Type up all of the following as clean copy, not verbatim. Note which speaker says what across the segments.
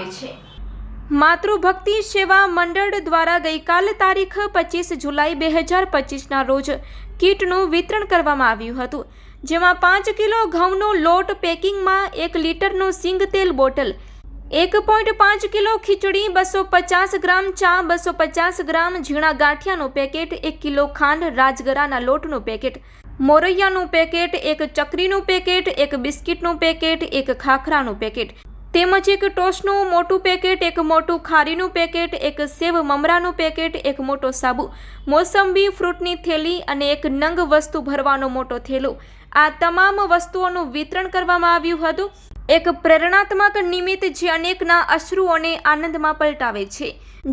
Speaker 1: આવે છે। માતૃભક્તિ સેવા મંડળ દ્વારા ગઈકાલ તારીખ 25 જુલાઈ 2025ના રોજ કીટનું વિતરણ કરવામાં આવ્યું હતું, જેમાં 5 કિલો ઘઉંનો લોટ પેકિંગમાં 1 લીટરનું સિંગ તેલ બોટલ, 1.5 કિલો ખીચડી, 250 ગ્રામ ચા, 250 ગ્રામ ઝીણા ગાંઠિયાનું પેકેટ, 1 કિલો ખાંડ, રાજગરાના લોટનું પેકેટ, મોરૈયાનું પેકેટ, 1 ચકરીનું પેકેટ, 1 બિસ્કિટનું પેકેટ, 1 ખાખરાનું પેકેટ તેમજ 1 ટોસ્ટનું મોટું પેકેટ, 1 મોટું ખારીનું પેકેટ, 1 સેવ મમરાનું પેકેટ, 1 મોટો સાબુ, મોસંબી ફ્રૂટની થેલી અને 1 નંગ વસ્તુ ભરવાનો મોટો થેલો, આ તમામ વસ્તુઓનું વિતરણ કરવામાં આવ્યું હતું। એક પ્રેરણાત્મક નિમિત્ત જે અનેકના અશ્રુઓને આનંદમાં પલટાવે છે,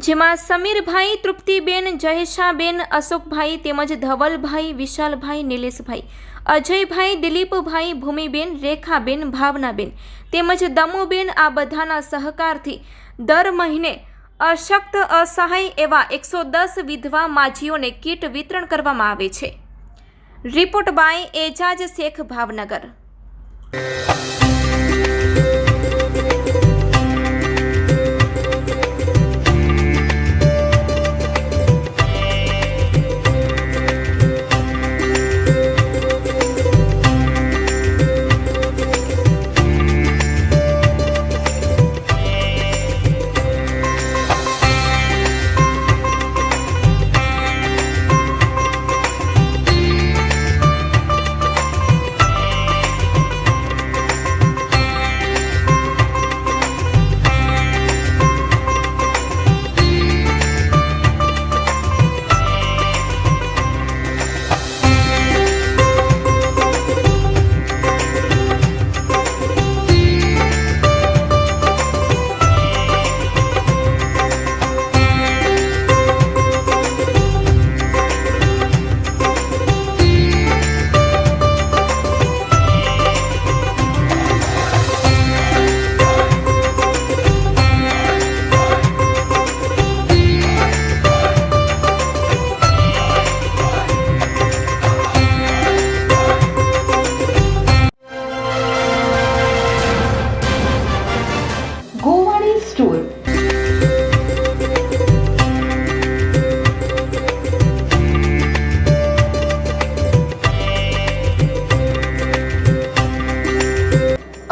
Speaker 1: જેમાં સમીરભાઈ, તૃપ્તિબેન, જયેશાબેન, અશોકભાઈ તેમજ ધવલભાઈ, વિશાલભાઈ, નિલેશભાઈ, અજયભાઈ, દિલીપભાઈ, ભૂમિબેન, રેખાબેન, ભાવનાબેન તેમજ દમુબેન, આ બધાના સહકારથી દર મહિને અશક્ત અસહાય એવા 110 વિધવા માજીઓને કીટ વિતરણ કરવામાં આવે છે। Report by Ejaz Shaikh, Bhavnagar.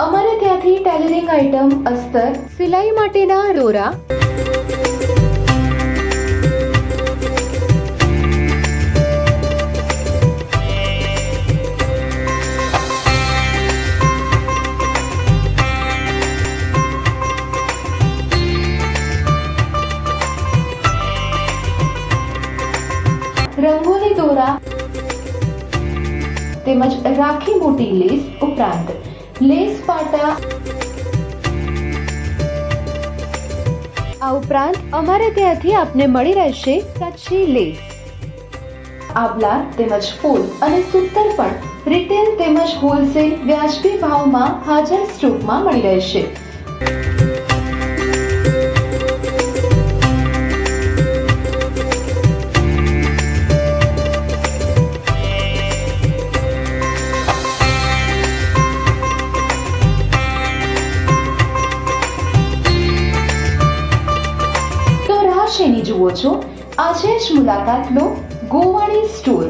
Speaker 2: અમારે ત્યાંથી ટેલરિંગ આઇટમ, અસ્તર, સિલાઈ માટેના દોરા, રંગોલી દોરા તેમજ રાખી મોટી લેસ ઉપરાંત લેસ પાટા, આ ઉપરાંત અમારે ત્યાંથી આપને મળી રહેશે કચ્છી લેસ, આભલા તેમજ ફૂલ અને સૂતર પણ રિટેલ તેમજ હોલસેલ વ્યાજબી ભાવમાં હાજર સ્ટોકમાં મળી રહેશે। શેની જુઓ છો, આજે જ મુલાકાત લો ગોવાણી સ્ટોર।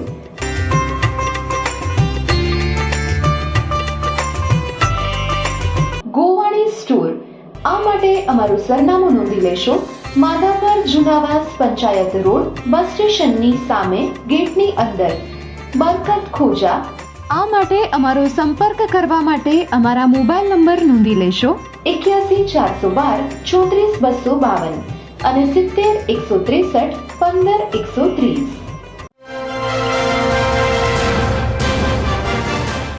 Speaker 2: ગોવાણી સ્ટોર, આ માટે અમારું સરનામું નોંધી લેશો। માધાપર, જુનાવાસ, પંચાયત રોડ, બસ સ્ટેશનની સામે, ગેટની અંદર, બરકત ખોજા। આ માટે અમારો સંપર્ક કરવા માટે અમારા મોબાઈલ નંબર નોંધી લેશો 81 412 34 252 અને 70 163 15 130।